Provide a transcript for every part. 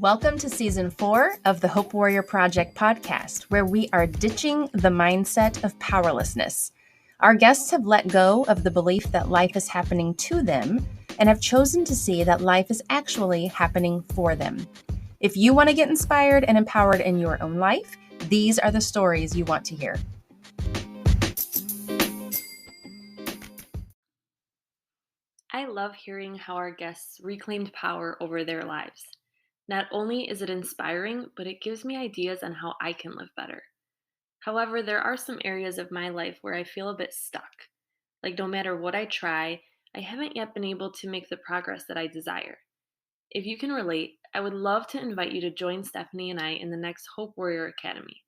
Welcome to Season 4 of the Hope Warrior Project podcast, where we are ditching the mindset of powerlessness. Our guests have let go of the belief that life is happening to them and have chosen to see that life is actually happening for them. If you want to get inspired and empowered in your own life, these are the stories you want to hear. I love hearing how our guests reclaimed power over their lives. Not only is it inspiring, but it gives me ideas on how I can live better. However, there are some areas of my life where I feel a bit stuck. Like no matter what I try, I haven't yet been able to make the progress that I desire. If you can relate, I would love to invite you to join Stephanie and I in the next Hope Warrior Academy.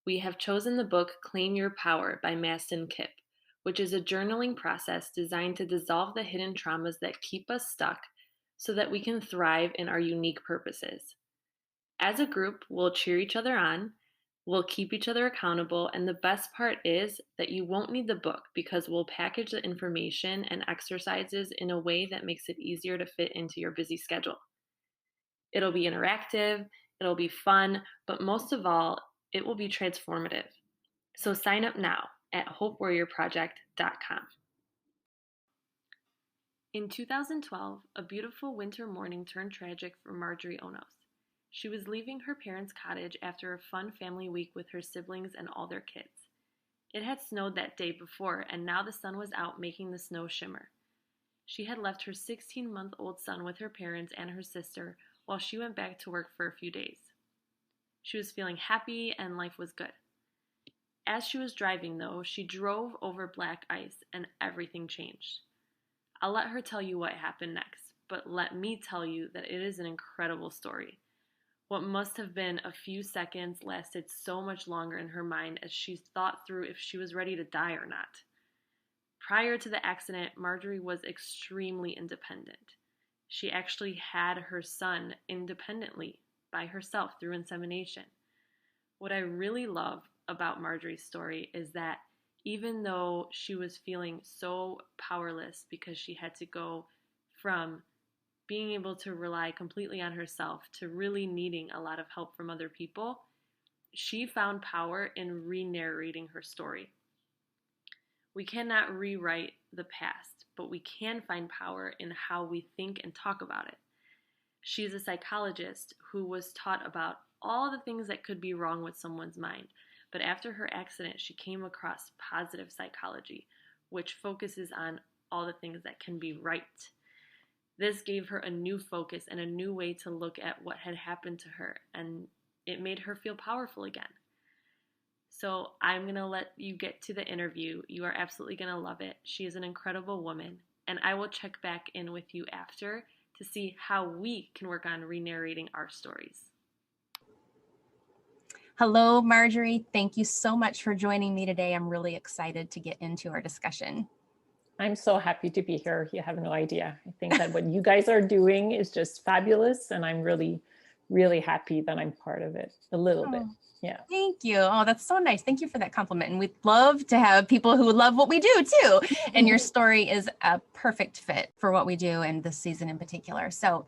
We have chosen the book Claim Your Power by Mastin Kipp, which is a journaling process designed to dissolve the hidden traumas that keep us stuck so that we can thrive in our unique purposes. As a group, we'll cheer each other on, we'll keep each other accountable, and the best part is that you won't need the book because we'll package the information and exercises in a way that makes it easier to fit into your busy schedule. It'll be interactive, it'll be fun, but most of all, it will be transformative. So sign up now at hopewarriorproject.com. In 2012, a beautiful winter morning turned tragic for Marjorie Onos. She was leaving her parents' cottage after a fun family week with her siblings and all their kids. It had snowed that day before, and now the sun was out making the snow shimmer. She had left her 16-month-old son with her parents and her sister while she went back to work for a few days. She was feeling happy and life was good. As she was driving, though, she drove over black ice and everything changed. I'll let her tell you what happened next, but let me tell you that it is an incredible story. What must have been a few seconds lasted so much longer in her mind as she thought through if she was ready to die or not. Prior to the accident, Marjorie was extremely independent. She actually had her son independently by herself through insemination. What I really love about Marjorie's story is that even though she was feeling so powerless because she had to go from being able to rely completely on herself to really needing a lot of help from other people, she found power in re-narrating her story. We cannot rewrite the past, but we can find power in how we think and talk about it. She's a psychologist who was taught about all the things that could be wrong with someone's mind. But after her accident, she came across positive psychology, which focuses on all the things that can be right. This gave her a new focus and a new way to look at what had happened to her, and it made her feel powerful again. So I'm going to let you get to the interview. You are absolutely going to love it. She is an incredible woman, and I will check back in with you after to see how we can work on re-narrating our stories. Hello, Marjorie. Thank you so much for joining me today. I'm really excited to get into our discussion. I'm so happy to be here. You have no idea. I think that what you guys are doing is just fabulous, and I'm really, really happy that I'm part of it a little bit. Yeah. Thank you. Oh, that's so nice. Thank you for that compliment. And we'd love to have people who love what we do too. And your story is a perfect fit for what we do and this season in particular. So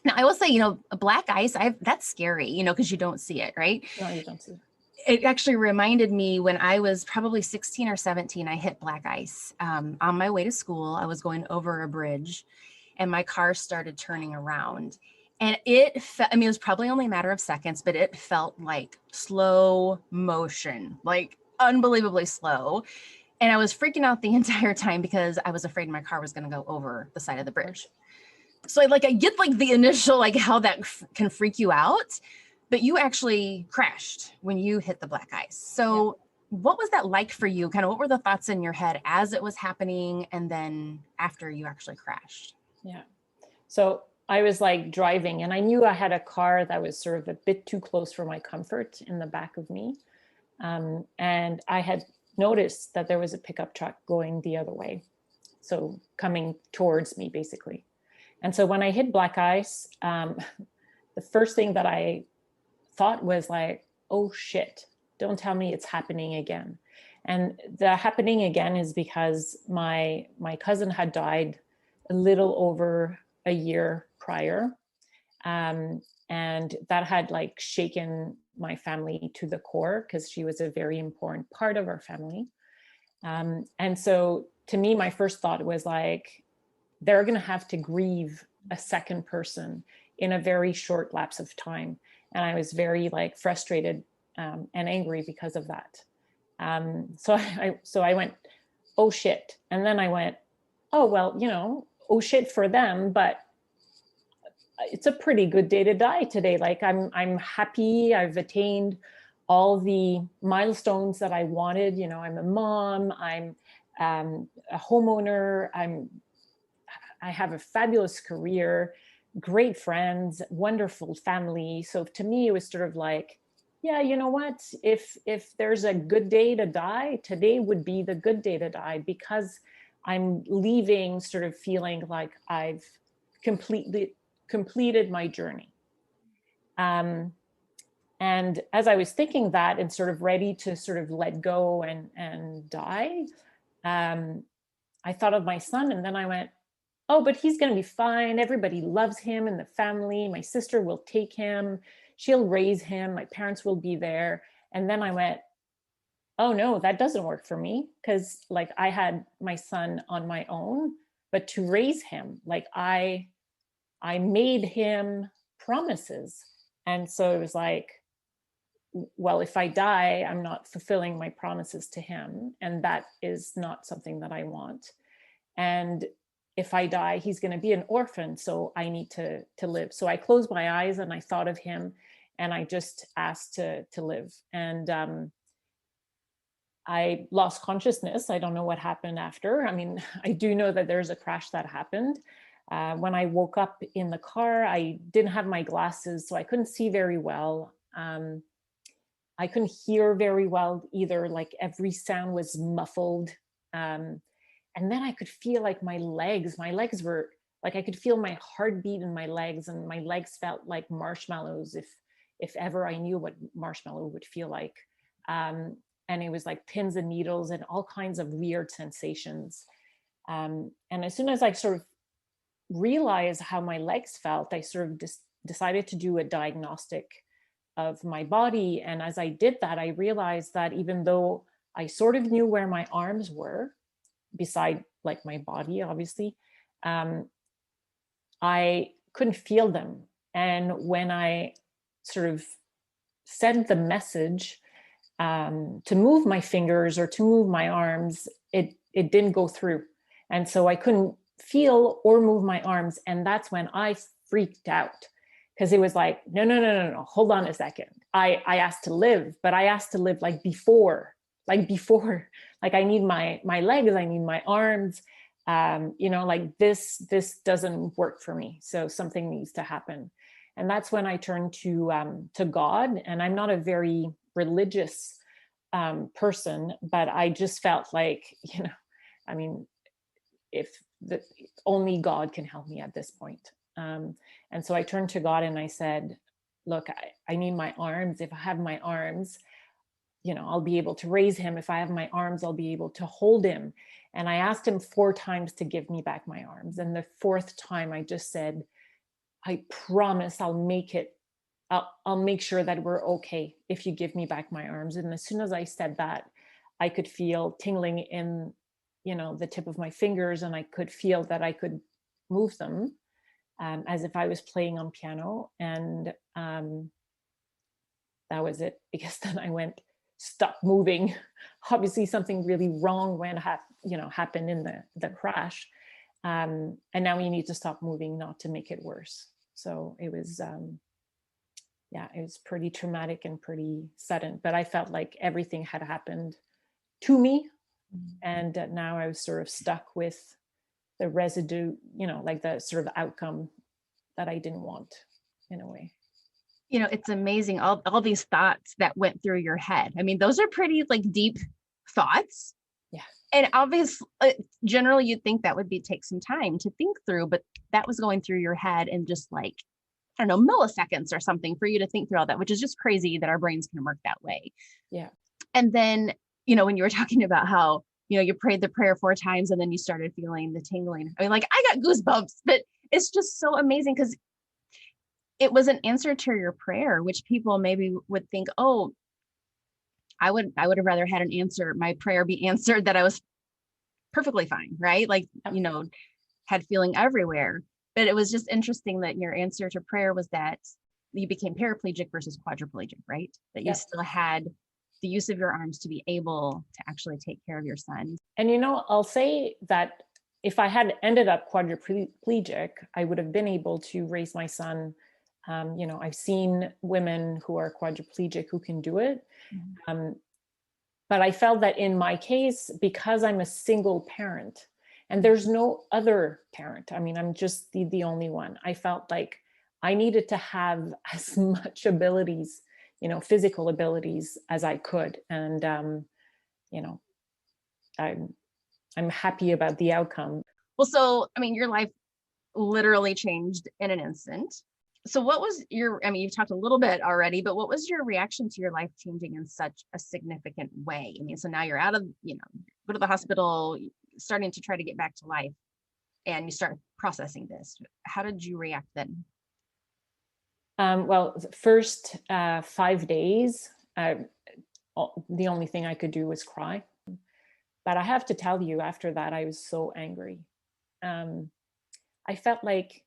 now I will say, black ice, that's scary, because you don't see it, right? No, you don't see it. It actually reminded me when I was probably 16 or 17, I hit black ice on my way to school. I was going over a bridge and my car started turning around. And it was probably only a matter of seconds, but it felt like slow motion, like unbelievably slow. And I was freaking out the entire time because I was afraid my car was going to go over the side of the bridge. So I get the initial, how that can freak you out, but you actually crashed when you hit the black ice. So What was that like for you? Kind of what were the thoughts in your head as it was happening and then after you actually crashed? Yeah. So I was driving and I knew I had a car that was sort of a bit too close for my comfort in the back of me. And I had noticed that there was a pickup truck going the other way. So coming towards me basically. And so when I hit black ice, the first thing that I thought was oh shit, don't tell me it's happening again. And the happening again is because my cousin had died a little over a year prior. And that had like shaken my family to the core, because she was a very important part of our family. And so to me, my first thought was like, they're going to have to grieve a second person in a very short lapse of time. And I was very like frustrated and angry because of that. So I went, oh shit. And then I went, oh, well, you know, oh shit for them, but it's a pretty good day to die today. Like I'm happy. I've attained all the milestones that I wanted. You know, I'm a mom, I'm a homeowner, I have a fabulous career, great friends, wonderful family. So to me, it was sort of like, yeah, you know what? If there's a good day to die, today would be the good day to die, because I'm leaving sort of feeling like I've completed my journey. And as I was thinking that and sort of ready to sort of let go and die, I thought of my son, and then I went, oh, but he's going to be fine. Everybody loves him in the family. My sister will take him. She'll raise him. My parents will be there. And then I went, oh no, that doesn't work for me, because like I had my son on my own, but to raise him, like I made him promises. And so it was like, well, if I die, I'm not fulfilling my promises to him. And that is not something that I want. And if I die, he's going to be an orphan. So I need to live. So I closed my eyes and I thought of him, and I just asked to live. And I lost consciousness. I don't know what happened after. I mean, I do know that there's a crash that happened. When I woke up in the car, I didn't have my glasses, so I couldn't see very well. I couldn't hear very well either. Like every sound was muffled. And then I could feel like my legs were like, I could feel my heartbeat in my legs, and my legs felt like marshmallows, if ever I knew what marshmallow would feel like. And it was like pins and needles and all kinds of weird sensations. And as soon as I sort of realized how my legs felt, I sort of decided to do a diagnostic of my body. And as I did that, I realized that even though I sort of knew where my arms were, beside like my body, obviously, I couldn't feel them. And when I sort of sent the message to move my fingers or to move my arms, it didn't go through. And so I couldn't feel or move my arms. And that's when I freaked out, because it was like, no, hold on a second. I asked to live, but I asked to live like before, like I need my legs, I need my arms, you know, like this doesn't work for me. So something needs to happen. And that's when I turned to God. And I'm not a very religious person, but I just felt like, you know, I mean, if only God can help me at this point. And so I turned to God and I said, look, I need my arms. If I have my arms, you know, I'll be able to raise him. If I have my arms, I'll be able to hold him. And I asked him 4 times to give me back my arms. And the 4th time I just said, I promise I'll make it. I'll make sure that we're okay if you give me back my arms. And as soon as I said that, I could feel tingling in, you know, the tip of my fingers, and I could feel that I could move them as if I was playing on piano. And that was it, because then I went, stop moving. Obviously something really wrong happened in the crash. And now you need to stop moving, not to make it worse. So it was, it was pretty traumatic and pretty sudden, but I felt like everything had happened to me. And now I was sort of stuck with the residue, you know, like the sort of outcome that I didn't want, in a way. You know, it's amazing, all these thoughts that went through your head. I mean, those are pretty like deep thoughts. Yeah. And obviously, generally you'd think that would take some time to think through, but that was going through your head in just like, I don't know, milliseconds or something for you to think through all that, which is just crazy that our brains can work that way. Yeah. And then, you know, when you were talking about how, you know, you prayed the prayer 4 times and then you started feeling the tingling. I mean, like I got goosebumps, but it's just so amazing because it was an answer to your prayer, which people maybe would think, oh, I would have rather had an answer, my prayer be answered that I was perfectly fine, right? Like, had feeling everywhere. But it was just interesting that your answer to prayer was that you became paraplegic versus quadriplegic, right? That you still had the use of your arms to be able to actually take care of your son. And, I'll say that if I had ended up quadriplegic, I would have been able to raise my son. I've seen women who are quadriplegic who can do it. But I felt that in my case, because I'm a single parent and there's no other parent, I mean, I'm just the only one, I felt like I needed to have as much abilities, physical abilities as I could. And, I'm happy about the outcome. Well, so, I mean, your life literally changed in an instant. So what was you've talked a little bit already, but what was your reaction to your life changing in such a significant way? I mean, so now you're out of, go to the hospital, starting to try to get back to life, and you start processing this. How did you react then? Well, first 5 days, the only thing I could do was cry. But I have to tell you, after that, I was so angry. I felt like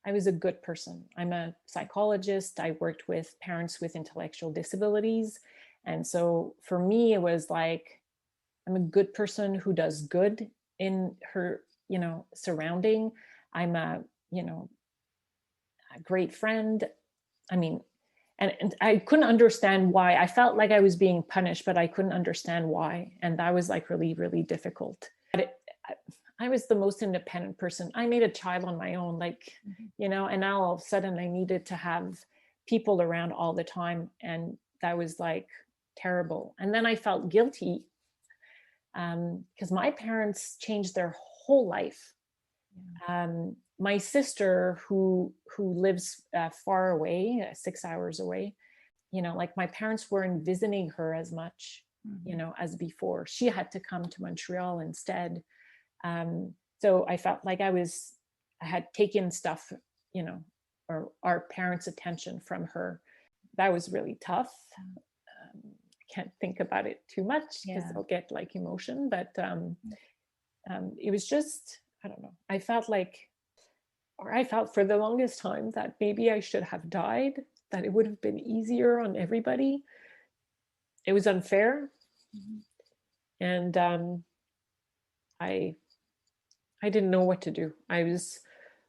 I was a good person. I'm a psychologist. I worked with parents with intellectual disabilities. And so for me, it was like, I'm a good person who does good in her, surrounding. I'm a great friend. I mean, and I couldn't understand why. I felt like I was being punished, but I couldn't understand why. And that was like really, really difficult. But I was the most independent person. I made a child on my own, and now all of a sudden I needed to have people around all the time. And that was like terrible. And then I felt guilty because my parents changed their whole life. My sister who lives far away, 6 hours away, like my parents weren't visiting her as much, as before. She had to come to Montreal instead. So I felt like I had taken stuff, or our parents' attention from her. That was really tough. Can't think about it too much because I'll get like emotion, but it was just, I don't know. I felt for the longest time that maybe I should have died, that it would have been easier on everybody. It was unfair. And I didn't know what to do. I was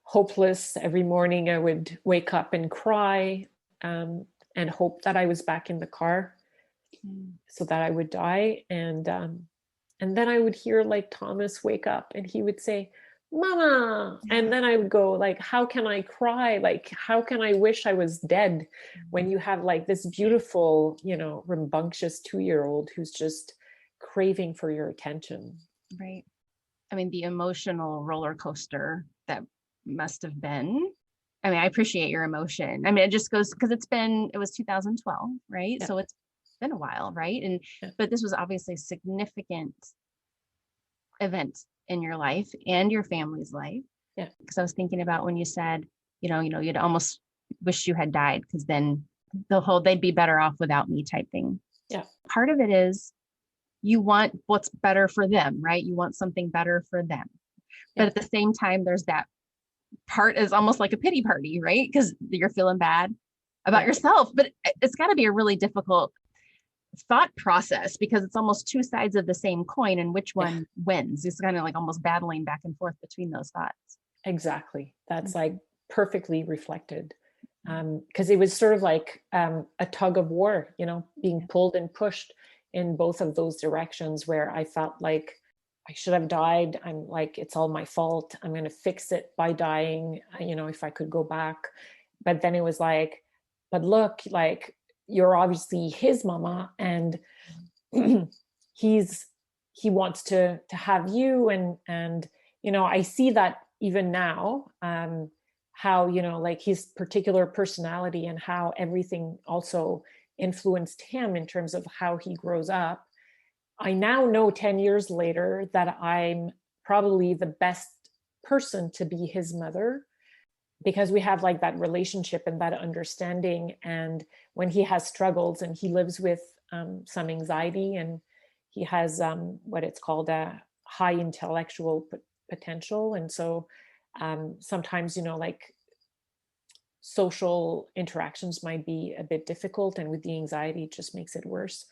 hopeless. Every morning I would wake up and cry and hope that I was back in the car so that I would die. And then I would hear like Thomas wake up and he would say, "Mama." And then I would go like, how can I cry? Like, how can I wish I was dead when you have like this beautiful, rambunctious 2-year-old who's just craving for your attention. Right. I mean, the emotional roller coaster that must have been. I mean, I appreciate your emotion. I mean, it just goes because it was 2012, right? Yeah. So it's been a while, right? And but this was obviously a significant event in your life and your family's life. Yeah. Because I was thinking about when you said, you'd almost wish you had died because then they'd be better off without me type thing. Yeah. Part of it is you want what's better for them, right? You want something better for them. But at the same time, there's that part is almost like a pity party, right? Because you're feeling bad about yourself. But it's got to be a really difficult thought process because it's almost two sides of the same coin and which one wins. It's kind of like almost battling back and forth between those thoughts. Exactly. That's like perfectly reflected. Because it was sort of like a tug of war, being pulled and pushed in both of those directions where I felt like I should have died. I'm like, it's all my fault. I'm going to fix it by dying, if I could go back. But then it was like, but look, like, you're obviously his mama and he wants to have you. And, I see that even now, how, like his particular personality and how everything also influenced him in terms of how he grows up. I now know 10 years later that I'm probably the best person to be his mother. because we have like that relationship and that understanding. And when he has struggles and he lives with some anxiety, and he has what it's called a high intellectual potential. And so sometimes, like social interactions might be a bit difficult, and with the anxiety, it just makes it worse.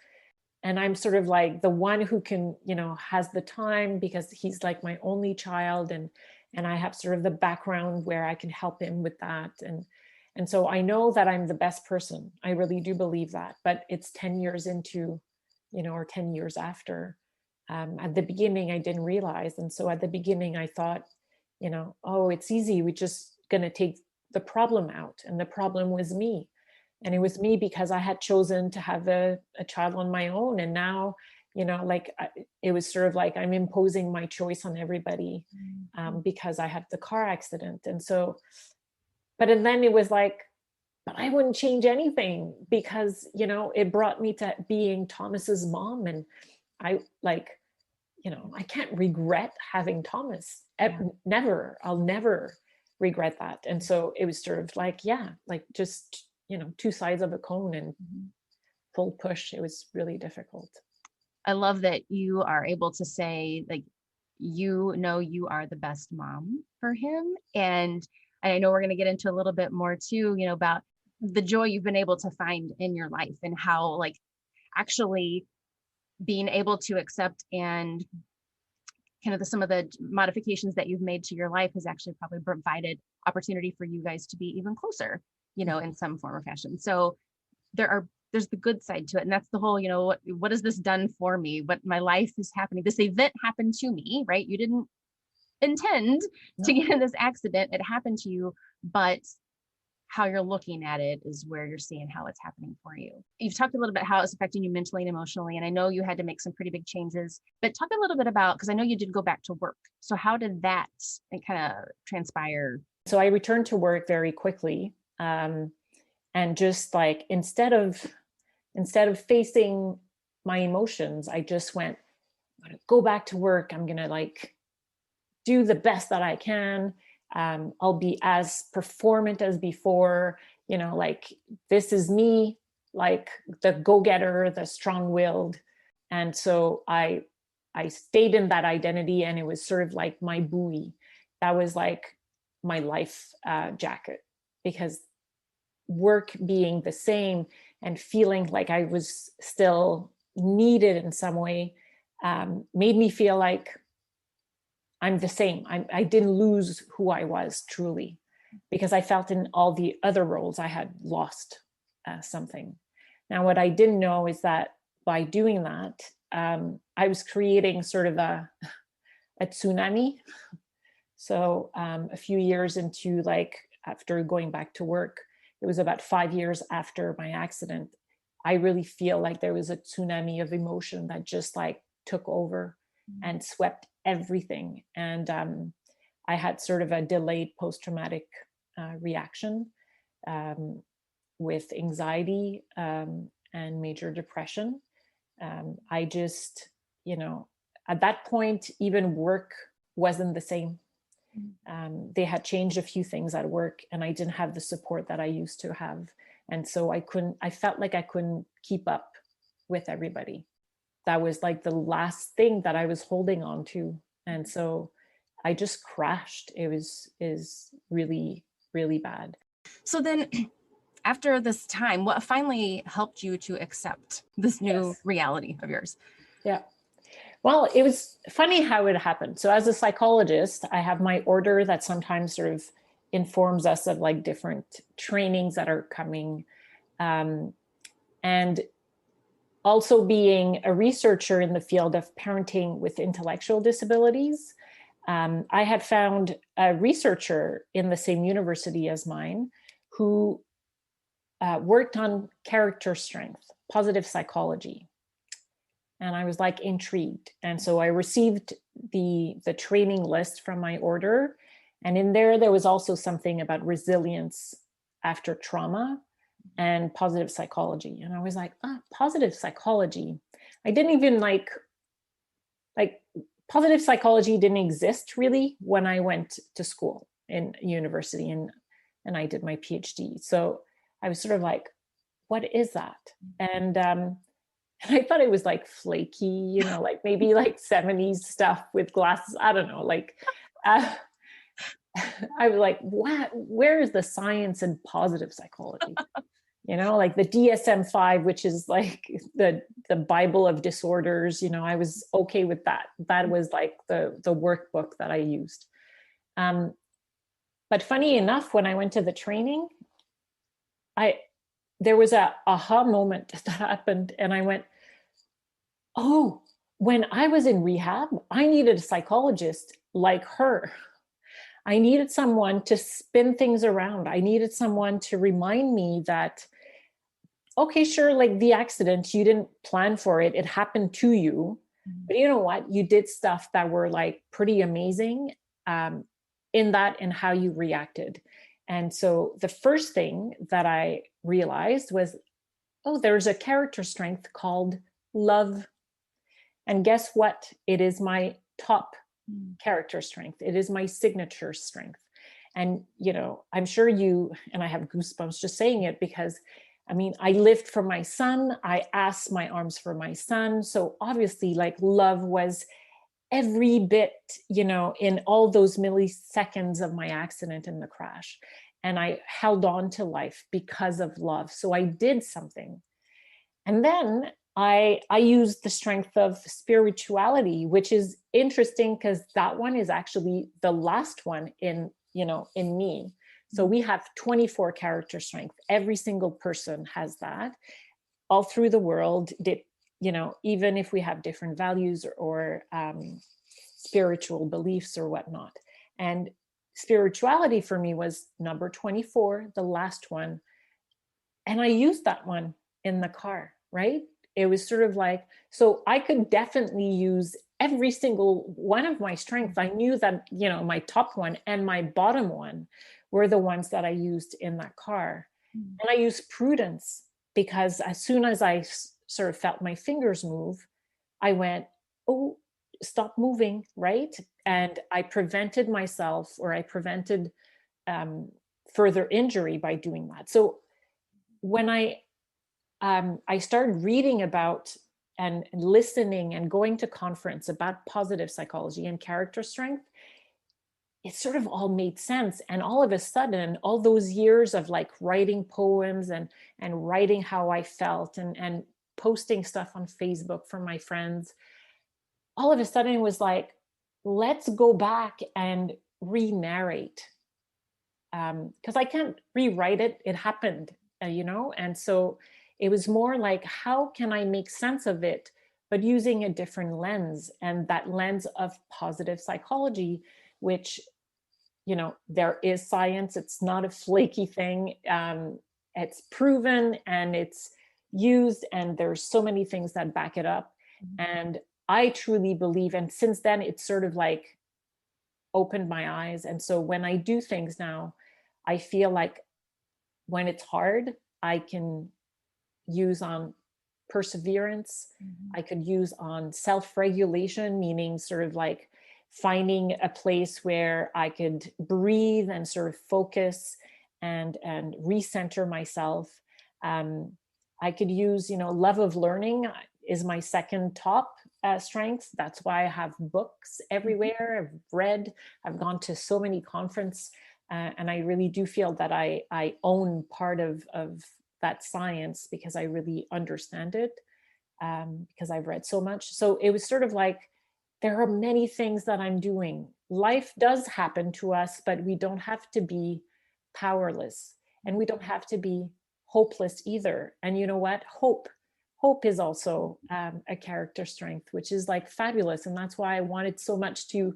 And I'm sort of like the one who can, has the time, because he's like my only child, and I have sort of the background where I can help him with that. And so I know that I'm the best person. I really do believe that. But it's 10 years into, or 10 years after. At the beginning, I didn't realize. And so at the beginning, I thought, oh, it's easy. We're just going to take the problem out. And the problem was me. And it was me because I had chosen to have a child on my own. And now, it was sort of like I'm imposing my choice on everybody because I had the car accident. And so, and then it was like, but I wouldn't change anything, because, it brought me to being Thomas's mom. And I I can't regret having Thomas. Never. I'll never regret that. And so it was sort of like, just, two sides of a cone, and full push. It was really difficult. I love that you are able to say, like, you are the best mom for him. And I know we're going to get into a little bit more too, about the joy you've been able to find in your life, and how, like, actually being able to accept and kind of some of the modifications that you've made to your life has actually probably provided opportunity for you guys to be even closer, in some form or fashion. So there's the good side to it. And that's the whole, what has this done for me? What my life is happening. This event happened to me, right? You didn't intend to get in this accident. It happened to you, but how you're looking at it is where you're seeing how it's happening for you. You've talked a little bit how it's affecting you mentally and emotionally, and I know you had to make some pretty big changes, but talk a little bit about, because I know you did go back to work. So how did that kind of transpire? So I returned to work very quickly. And just like, instead of facing my emotions, I just went, I'm going to go back to work. I'm going to like do the best that I can. I'll be as performant as before, like, this is me, like the go-getter, the strong-willed. And so I stayed in that identity, and it was sort of like my buoy. That was like my life jacket, because work being the same and feeling like I was still needed in some way made me feel like I'm the same. I didn't lose who I was truly, because I felt in all the other roles I had lost something. Now, what I didn't know is that by doing that, I was creating sort of a tsunami. So a few years into, like, after going back to work, it was about 5 years after my accident, I really feel like there was a tsunami of emotion that just like took over and swept everything. And I had sort of a delayed post-traumatic reaction with anxiety and major depression. I just, at that point, even work wasn't the same. They had changed a few things at work, and I didn't have the support that I used to have. And so I felt like I couldn't keep up with everybody. That was like the last thing that I was holding on to. And so I just crashed. Is really, really bad. So then after this time, what finally helped you to accept this new reality of yours? Yeah. Well, it was funny how it happened. So as a psychologist, I have my order that sometimes sort of informs us of like different trainings that are coming. And also being a researcher in the field of parenting with intellectual disabilities, I had found a researcher in the same university as mine who worked on character strength, positive psychology. And I was like intrigued. And so I received the training list from my order. And in there was also something about resilience after trauma and positive psychology. And I was like, positive psychology. I didn't even like positive psychology didn't exist really when I went to school in university. And and I did my PhD. So I was sort of like, what is that? And I thought it was like flaky, you know, like maybe like 70s stuff with glasses. I don't know. Like, uh, I was like, what? Where is the science in positive psychology? You know, like the DSM-5, which is like the Bible of disorders. You know, I was okay with that. That was like the workbook that I used. But funny enough, when I went to the training, there was a aha moment that happened, and I went, oh, when I was in rehab, I needed a psychologist like her. I needed someone to spin things around. I needed someone to remind me that, okay, sure, like the accident, you didn't plan for it. It happened to you. But you know what? You did stuff that were like pretty amazing in that and how you reacted. And so the first thing that I realized was, oh, there's a character strength called love. And guess what? It is my top character strength. It is my signature strength. And, you know, I'm sure you, and I have goosebumps just saying it, because I mean, I lived for my son. I asked my arms for my son. So obviously, like, love was every bit, you know, in all those milliseconds of my accident in the crash. And I held on to life because of love. So I did something. And then I used the strength of spirituality, which is interesting because that one is actually the last one in, you know, in me. So we have 24 character strength. Every single person has that all through the world. You know, even if we have different values or spiritual beliefs or whatnot. And spirituality for me was number 24, the last one. And I used that one in the car, right? It was sort of like, so I could definitely use every single one of my strengths. I knew that, you know, my top one and my bottom one were the ones that I used in that car. And I used prudence, because as soon as I sort of felt my fingers move, I went, oh, stop moving, right? And I prevented myself, or I prevented further injury by doing that. So when I started reading about and listening and going to conference about positive psychology and character strength, it sort of all made sense. And all of a sudden, all those years of like writing poems and writing how I felt and posting stuff on Facebook for my friends, all of a sudden it was like, let's go back and re-narrate. Because I can't rewrite it. It happened, you know? And so it was more like, how can I make sense of it, but using a different lens, and that lens of positive psychology, which, you know, there is science. It's not a flaky thing. It's proven and it's used, and there's so many things that back it up. And I truly believe, and since then it's sort of like opened my eyes. And so when I do things now, I feel like when it's hard, I can use on perseverance. I could use on self-regulation, meaning sort of like finding a place where I could breathe and sort of focus and recenter myself. I could use, you know, love of learning is my second top strength. That's why I have books everywhere. I've read, I've gone to so many conferences, and I really do feel that I own part of that science, because I really understand it, because I've read so much. So it was sort of like, there are many things that I'm doing. Life does happen to us, but we don't have to be powerless, and we don't have to be hopeless either. And you know what? Hope is also a character strength, which is like fabulous. And that's why I wanted so much to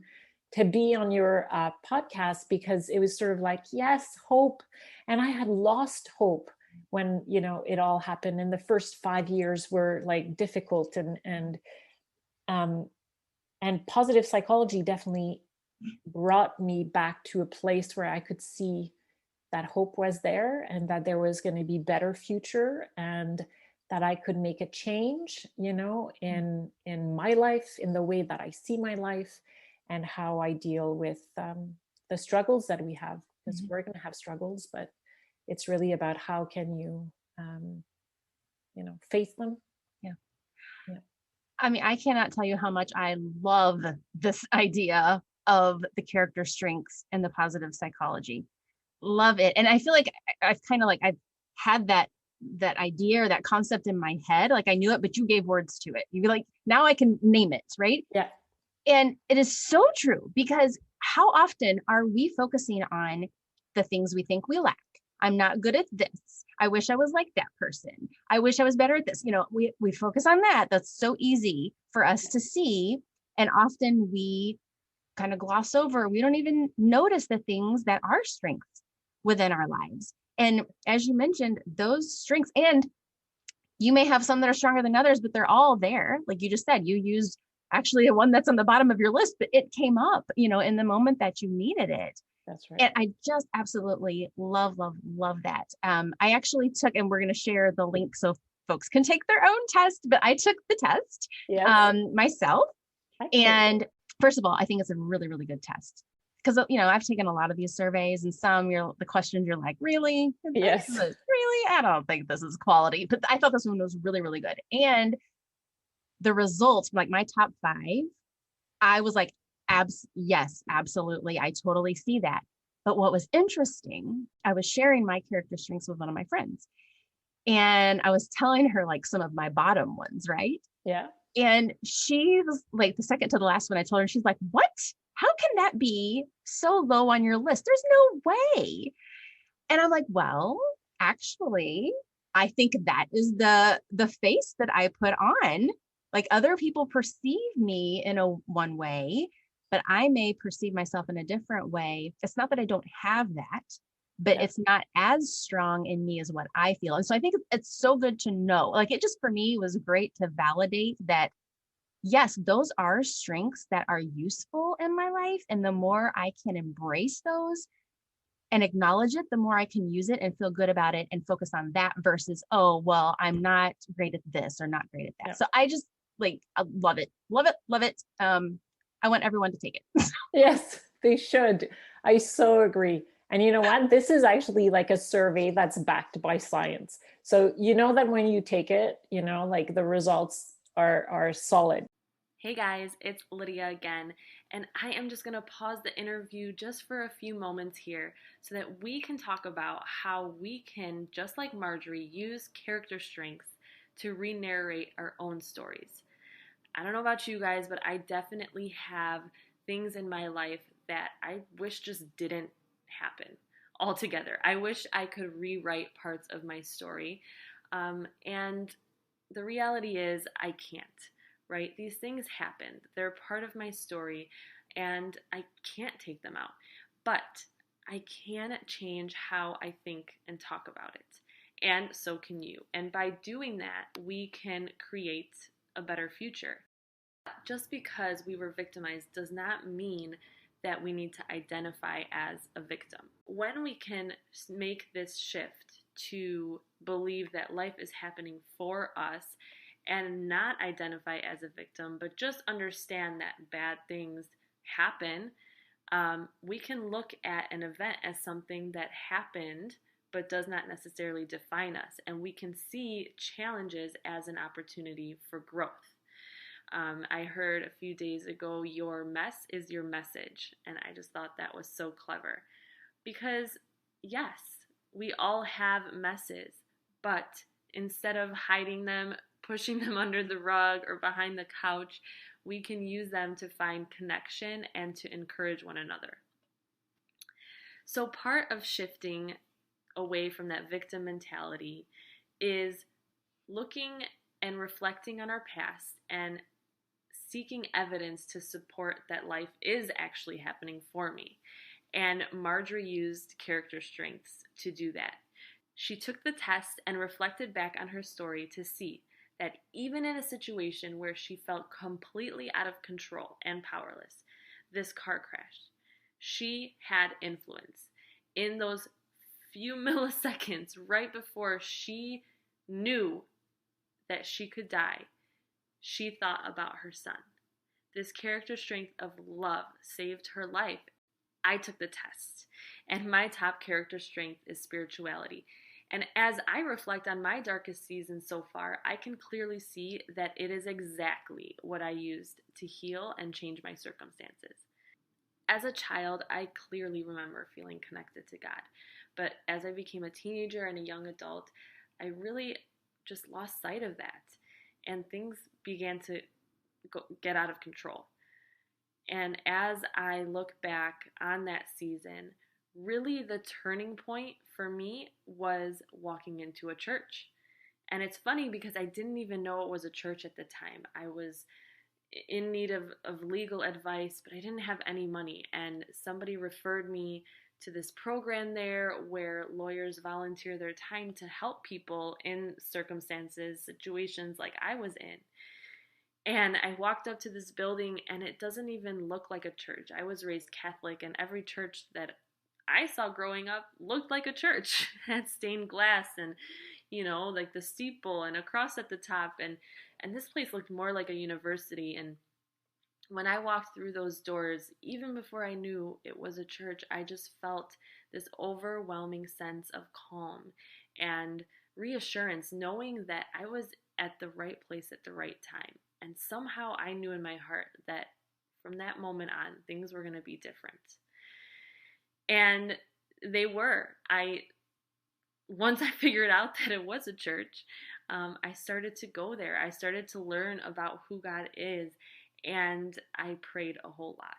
be on your podcast, because it was sort of like, yes, hope. And I had lost hope when, you know, it all happened. And the first 5 years were like difficult, and positive psychology definitely brought me back to a place where I could see that hope was there, and that there was going to be better future, and that I could make a change, you know, in my life, in the way that I see my life, and how I deal with the struggles that we have. because we're going to have struggles, but it's really about how can you, face them. Yeah. Yeah. I mean, I cannot tell you how much I love this idea of the character strengths and the positive psychology. Love it. And I feel like I've had that idea or that concept in my head. Like I knew it, but you gave words to it. You like, now I can name it, right? Yeah. And it is so true, because how often are we focusing on the things we think we lack? I'm not good at this. I wish I was like that person. I wish I was better at this. We focus on that. That's so easy for us to see. And often we kind of gloss over. We don't even notice the things that are strengths within our lives. And as you mentioned, those strengths, and you may have some that are stronger than others, but they're all there. Like you just said, you used actually the one that's on the bottom of your list, but it came up, in the moment that you needed it. That's right. And I just absolutely love, love, love that. I actually took, and we're going to share the link so folks can take their own test, but I took the test myself. Excellent. And first of all, I think it's a really, really good test. Because, I've taken a lot of these surveys, and the questions you're like, really? Yes. Really? I don't think this is quality. But I thought this one was really, really good. And the results, like my top 5, I was like, yes, absolutely. I totally see that. But what was interesting, I was sharing my character strengths with one of my friends. And I was telling her like some of my bottom ones, right? Yeah. And she was like, the second to the last one I told her, she's like, what? How can that be so low on your list? There's no way. And I'm like, well, actually, I think that is the face that I put on. Like other people perceive me in one way, but I may perceive myself in a different way. It's not that I don't have that, but it's not as strong in me as what I feel. And so I think it's so good to know, like it just for me was great to validate that, yes, those are strengths that are useful in my life. And the more I can embrace those and acknowledge it, the more I can use it and feel good about it and focus on that versus, oh, well, I'm not great at this or not great at that. Yeah. So I just I love it. Love it. Love it. I want everyone to take it. Yes, they should. I so agree. And you know what? This is actually like a survey that's backed by science. So you know that when you take it, like the results are solid. Hey guys, it's Lydia again, and I am just going to pause the interview just for a few moments here so that we can talk about how we can, just like Marjorie, use character strengths to re-narrate our own stories. I don't know about you guys, but I definitely have things in my life that I wish just didn't happen altogether. I wish I could rewrite parts of my story, and the reality is I can't. Right? These things happened. They're part of my story, and I can't take them out. But I can change how I think and talk about it. And so can you. And by doing that, we can create a better future. Just because we were victimized does not mean that we need to identify as a victim. When we can make this shift to believe that life is happening for us and not identify as a victim, but just understand that bad things happen, we can look at an event as something that happened but does not necessarily define us. And we can see challenges as an opportunity for growth. I heard a few days ago, your mess is your message. And I just thought that was so clever. Because yes, we all have messes, but instead of hiding them, pushing them under the rug or behind the couch, we can use them to find connection and to encourage one another. So part of shifting away from that victim mentality is looking and reflecting on our past and seeking evidence to support that life is actually happening for me. And Marjorie used character strengths to do that. She took the test and reflected back on her story to see that even in a situation where she felt completely out of control and powerless, this car crash, she had influence. In those few milliseconds right before she knew that she could die, she thought about her son. This character strength of love saved her life. I took the test, and my top character strength is spirituality. And as I reflect on my darkest season so far, I can clearly see that it is exactly what I used to heal and change my circumstances. As a child, I clearly remember feeling connected to God. But as I became a teenager and a young adult, I really just lost sight of that. And things began to get out of control. And as I look back on that season, really the turning point for me was walking into a church. And it's funny because I didn't even know it was a church at the time. I was in need of legal advice, but I didn't have any money. And somebody referred me to this program there where lawyers volunteer their time to help people in circumstances, situations like I was in. And I walked up to this building and it doesn't even look like a church. I was raised Catholic, and every church that I saw growing up looked like a church. It had stained glass and, like the steeple and a cross at the top. And this place looked more like a university. And when I walked through those doors, even before I knew it was a church, I just felt this overwhelming sense of calm and reassurance, knowing that I was at the right place at the right time. And somehow I knew in my heart that from that moment on, things were going to be different. And they were. Once I figured out that it was a church, I started to go there. I started to learn about who God is, and I prayed a whole lot.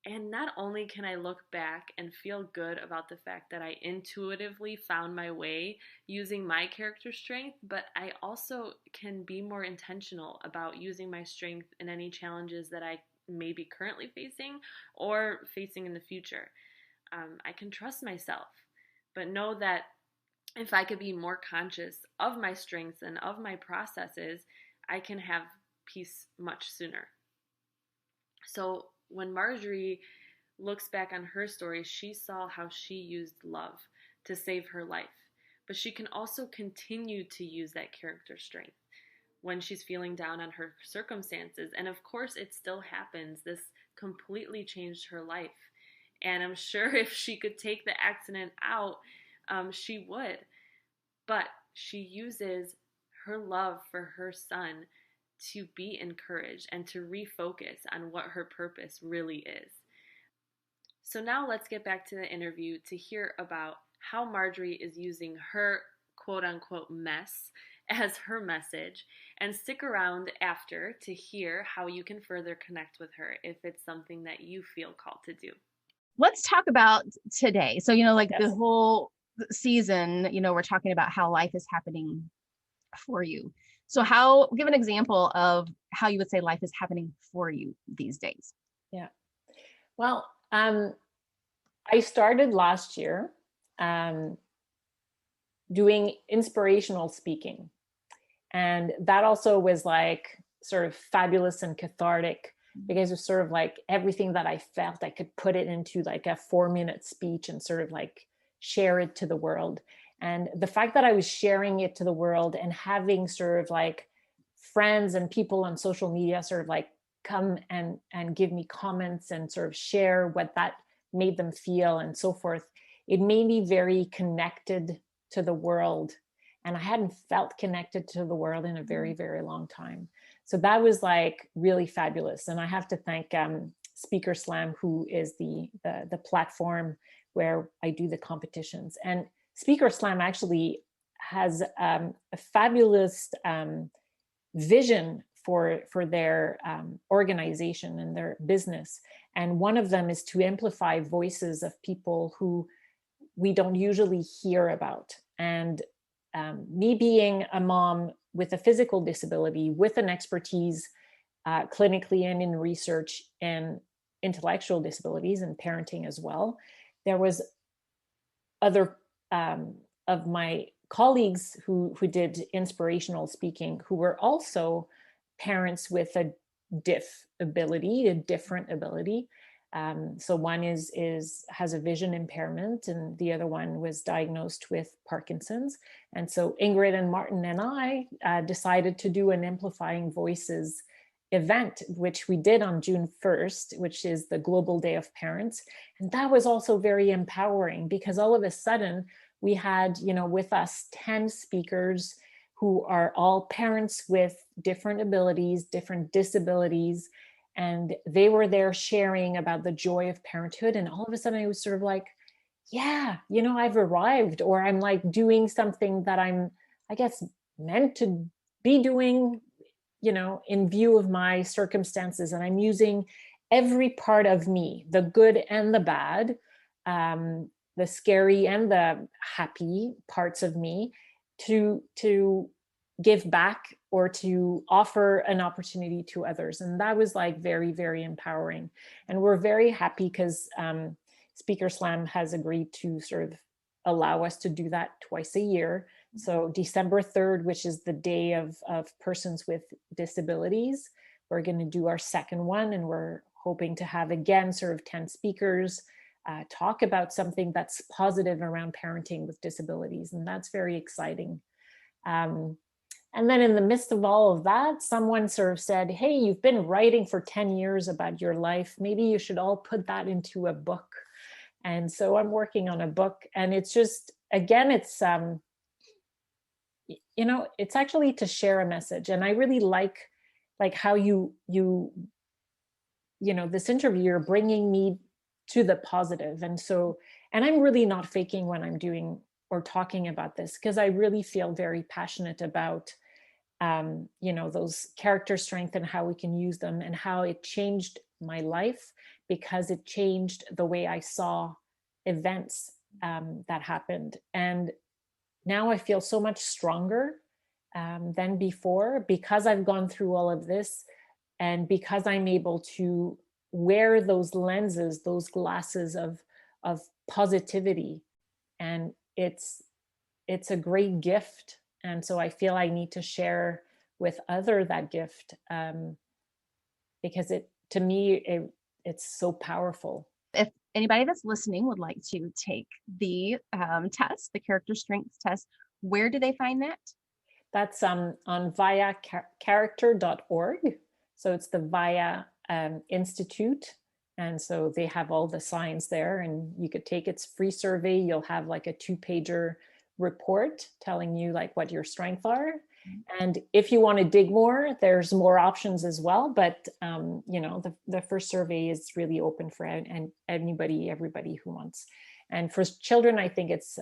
And not only can I look back and feel good about the fact that I intuitively found my way using my character strength, but I also can be more intentional about using my strength in any challenges that I may be currently facing or facing in the future. I can trust myself, but know that if I could be more conscious of my strengths and of my processes, I can have peace much sooner. So when Marjorie looks back on her story, she saw how she used love to save her life. But she can also continue to use that character strength when she's feeling down on her circumstances. And of course, it still happens. This completely changed her life. And I'm sure if she could take the accident out, she would. But she uses her love for her son to be encouraged and to refocus on what her purpose really is. So now let's get back to the interview to hear about how Marjorie is using her quote-unquote mess as her message, and stick around after to hear how you can further connect with her if it's something that you feel called to do. Let's talk about today. So, yes. The whole season, we're talking about how life is happening for you. So give an example of how you would say life is happening for you these days. Yeah. Well, I started last year doing inspirational speaking. And that also was like sort of fabulous and cathartic, because it was sort of like everything that I felt, I could put it into like a 4-minute speech and sort of like share it to the world. And the fact that I was sharing it to the world and having sort of like friends and people on social media sort of like come and give me comments and sort of share what that made them feel and so forth, it made me very connected to the world. And I hadn't felt connected to the world in a very, very long time. So that was like really fabulous. And I have to thank Speaker Slam, who is the platform where I do the competitions. And Speaker Slam actually has a fabulous vision for their organization and their business. And one of them is to amplify voices of people who we don't usually hear about. And me being a mom with a physical disability, with an expertise clinically and in research and intellectual disabilities and parenting as well, there was other of my colleagues who did inspirational speaking who were also parents with a dif-ability, a different ability. So one has a vision impairment, and the other one was diagnosed with Parkinson's. And so Ingrid and Martin and I decided to do an Amplifying Voices event, which we did on June 1st, which is the Global Day of Parents. And that was also very empowering because all of a sudden we had, with us 10 speakers who are all parents with different abilities, different disabilities. And they were there sharing about the joy of parenthood. And all of a sudden I was sort of like, yeah, I've arrived, or I'm like doing something that I'm, I guess, meant to be doing, in view of my circumstances. And I'm using every part of me, the good and the bad, the scary and the happy parts of me, to give back or to offer an opportunity to others. And that was like very, very empowering. And we're very happy because Speaker Slam has agreed to sort of allow us to do that twice a year. So December 3rd, which is the day of persons with disabilities, we're going to do our second one. And we're hoping to have, again, sort of 10 speakers talk about something that's positive around parenting with disabilities. And that's very exciting. And then in the midst of all of that, someone sort of said, hey, you've been writing for 10 years about your life. Maybe you should all put that into a book. And so I'm working on a book, and it's just, again, it's, it's actually to share a message. And I really like how this interview, you're bringing me to the positive. And I'm really not faking when I'm doing or talking about this, because I really feel very passionate about those character strengths and how we can use them, and how it changed my life because it changed the way I saw events that happened. And now I feel so much stronger than before because I've gone through all of this, and because I'm able to wear those lenses, those glasses of positivity. And it's a great gift. And so I feel I need to share with others that gift because to me, it's so powerful. If anybody that's listening would like to take the test, the character strengths test, where do they find that? That's on viacharacter.org. So it's the VIA Institute. And so they have all the signs there, and you could take its free survey. You'll have like a 2-pager report telling you like what your strengths are. And if you want to dig more, there's more options as well. But the first survey is really open for everybody who wants. And for children, I think it's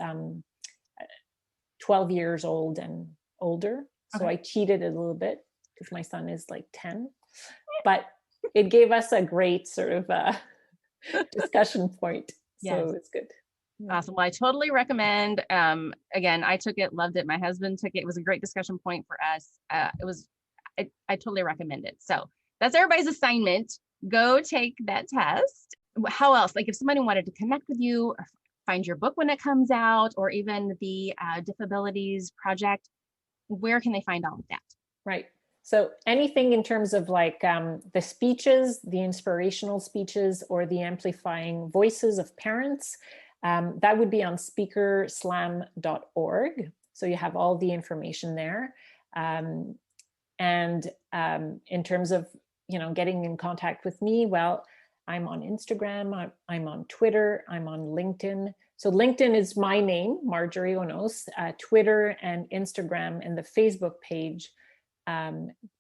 12 years old and older. So I cheated a little bit because my son is like 10, but it gave us a great sort of discussion point. So it's good. Awesome. Well, I totally recommend. Again, I took it, loved it. My husband took it. It was a great discussion point for us. I totally recommend it. So that's everybody's assignment. Go take that test. How else? Like if somebody wanted to connect with you or find your book when it comes out, or even the dif-abilities project, where can they find all of that? Right. So anything in terms of like the speeches, the inspirational speeches, or the amplifying voices of parents, that would be on speakerslam.org. So you have all the information there. And in terms of, getting in contact with me, well, I'm on Instagram, I'm on Twitter, I'm on LinkedIn. So LinkedIn is my name, Marjorie Onos. Twitter and Instagram and the Facebook page,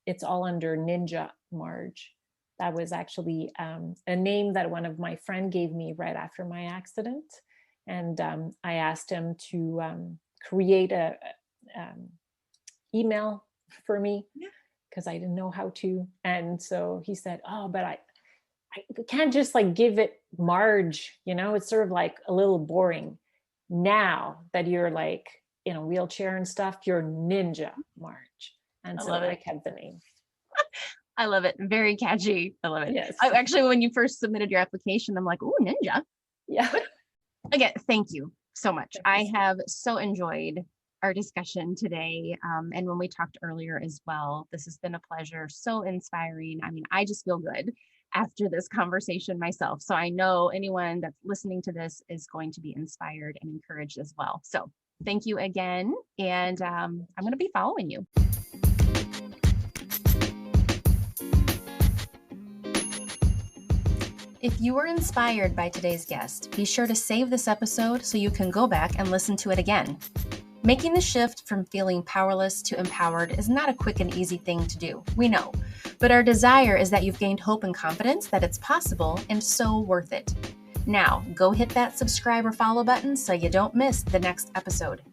it's all under Ninja Marge. That was actually a name that one of my friends gave me right after my accident. And I asked him to create a email for me because I didn't know how to. And so he said, oh, but I can't just like give it Marge, it's sort of like a little boring. Now that you're like in a wheelchair and stuff, you're Ninja Marge. And so I kept the name. I love it. Very catchy. I love it. Yes. Actually, when you first submitted your application, I'm like, oh, Ninja. Yeah. Again, thank you so much. I have so enjoyed our discussion today. And when we talked earlier as well, this has been a pleasure. So inspiring. I mean, I just feel good after this conversation myself. So I know anyone that's listening to this is going to be inspired and encouraged as well. So thank you again. And I'm going to be following you. If you were inspired by today's guest, be sure to save this episode so you can go back and listen to it again. Making the shift from feeling powerless to empowered is not a quick and easy thing to do, we know, but our desire is that you've gained hope and confidence that it's possible and so worth it. Now, go hit that subscribe or follow button so you don't miss the next episode.